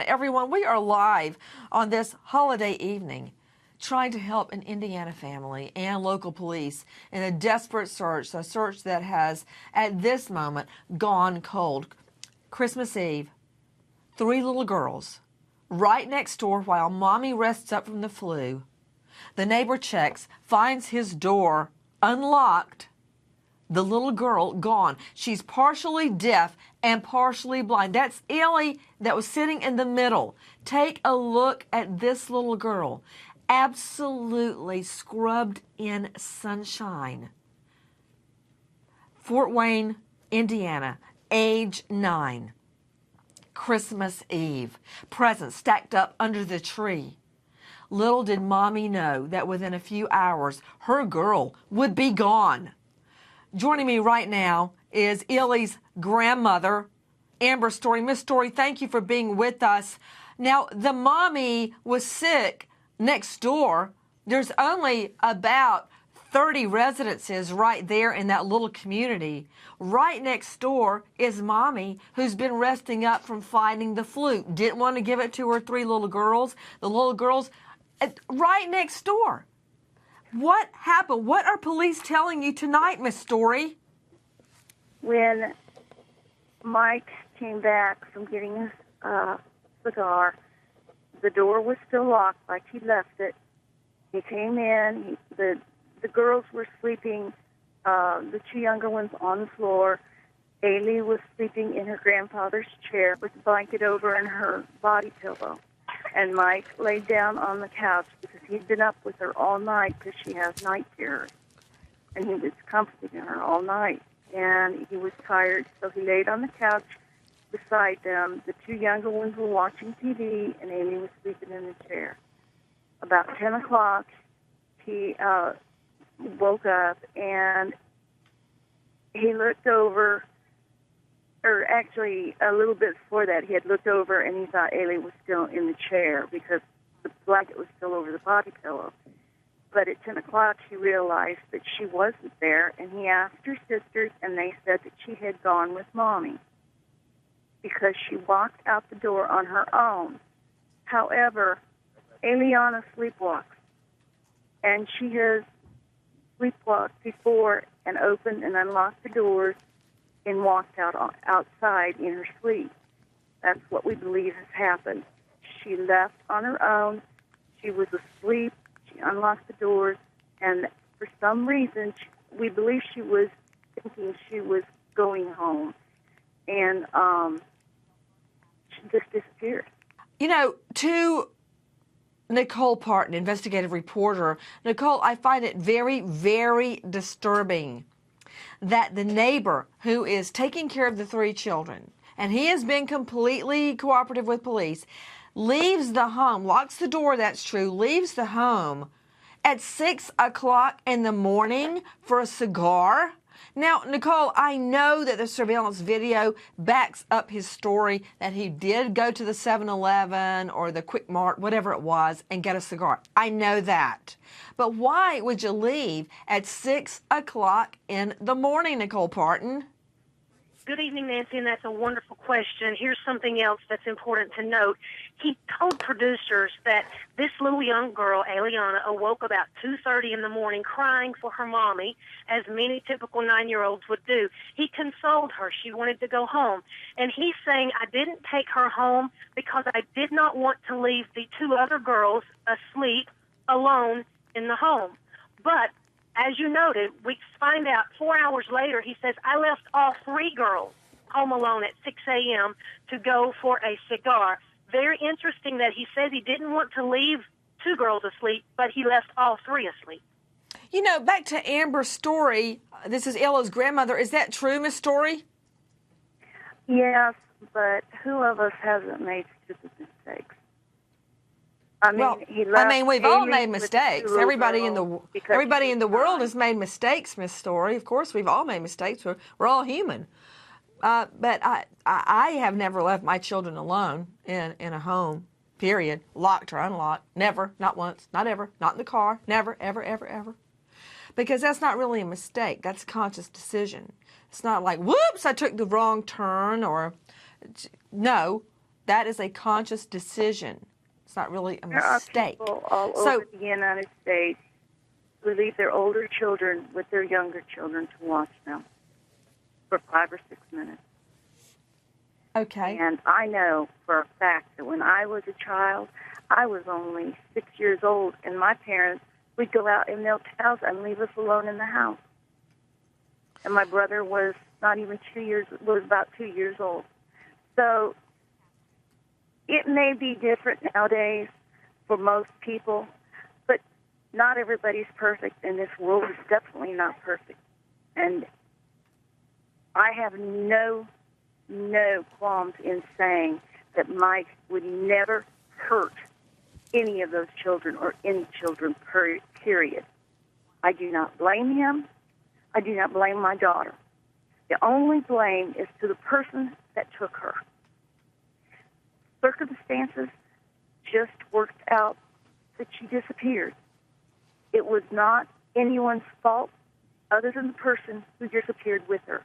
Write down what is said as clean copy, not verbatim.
Everyone, we are live on this holiday evening trying to help an Indiana family and local police in a desperate search, a search that has, at this moment, gone cold. Christmas Eve, 3 little girls right next door while mommy rests up from the flu. The neighbor checks, finds his door unlocked. The little girl gone. She's partially deaf and partially blind. That's Ellie that was sitting in the middle. Take a look at this little girl. Absolutely scrubbed in sunshine. Fort Wayne, Indiana, age 9. Christmas Eve. Presents stacked up under the tree. Little did mommy know that within a few hours, her girl would be gone. Joining me right now is Ellie's grandmother, Amber Story. Miss Story, thank you for being with us. Now, the mommy was sick next door. There's only about 30 residences right there in that little community. Right next door is mommy, who's been resting up from fighting the flu. Didn't want to give it to her 3 little girls. The little girls right next door. What happened? What are police telling you tonight, Miss Story? When Mike came back from getting a cigar, the door was still locked like he left it. He came in. The girls were sleeping, the 2 younger ones on the floor. Ailey was sleeping in her grandfather's chair with a blanket over and her body pillow. And Mike laid down on the couch because he'd been up with her all night because she has night terrors. And he was comforting her all night. And he was tired, so he laid on the couch beside them. The 2 younger ones were watching TV, and Amy was sleeping in the chair. About 10 o'clock, he woke up, and he looked over, or actually a little bit before that, he had looked over and he thought Ailey was still in the chair because the blanket was still over the body pillow. But at 10 o'clock, he realized that she wasn't there, and he asked her sisters, and they said that she had gone with Mommy because she walked out the door on her own. However, Aliahna sleepwalks, and she has sleepwalked before and opened and unlocked the doors and walked outside in her sleep. That's what we believe has happened. She left on her own. She was asleep. She unlocked the doors, and for some reason, we believe she was thinking she was going home, and she just disappeared. You know, to Nicole Parton, investigative reporter, Nicole, I find it very, very disturbing that the neighbor who is taking care of the 3 children, and he has been completely cooperative with police, leaves the home, locks the door, that's true, leaves the home at 6 o'clock in the morning for a cigar. Now, Nicole, I know that the surveillance video backs up his story that he did go to the 7-Eleven or the Quick Mart, whatever it was, and get a cigar. I know that. But why would you leave at 6 o'clock in the morning, Nicole Parton? Good evening, Nancy, and that's a wonderful question. Here's something else that's important to note. He told producers that this little young girl, Aliahna, awoke about 2:30 in the morning crying for her mommy, as many typical 9-year-olds would do. He consoled her. She wanted to go home. And he's saying, I didn't take her home because I did not want to leave the 2 other girls asleep alone in the home. But as you noted, we find out 4 hours later, he says, I left all 3 girls home alone at 6 a.m. to go for a cigar. Very interesting that he says he didn't want to leave 2 girls asleep, but he left all 3 asleep. You know, back to Amber's story, this is Ella's grandmother. Is that true, Miss Story? Yes, but who of us hasn't made stupid mistakes? We've all made mistakes. Everybody in the world has made mistakes, Miss Story. Of course, we've all made mistakes. We're all human. But I have never left my children alone in a home, period, locked or unlocked. Never, not once, not ever, not in the car, never, ever, ever, ever. Because that's not really a mistake. That's a conscious decision. It's not like, whoops, I took the wrong turn, or no. That is a conscious decision. It's not really a There are mistake. people all So- over the United States who leave their older children with their younger children to watch them for 5 or 6 minutes. Okay. And I know for a fact that when I was a child, I was only 6 years old, and my parents would go out and milk cows and leave us alone in the house. And my brother was not even 2 years, was about 2 years old. So it may be different nowadays for most people, but not everybody's perfect, and this world is definitely not perfect. And I have no qualms in saying that Mike would never hurt any of those children or any children, period. I do not blame him. I do not blame my daughter. The only blame is to the person that took her. Circumstances just worked out that she disappeared. It was not anyone's fault other than the person who disappeared with her.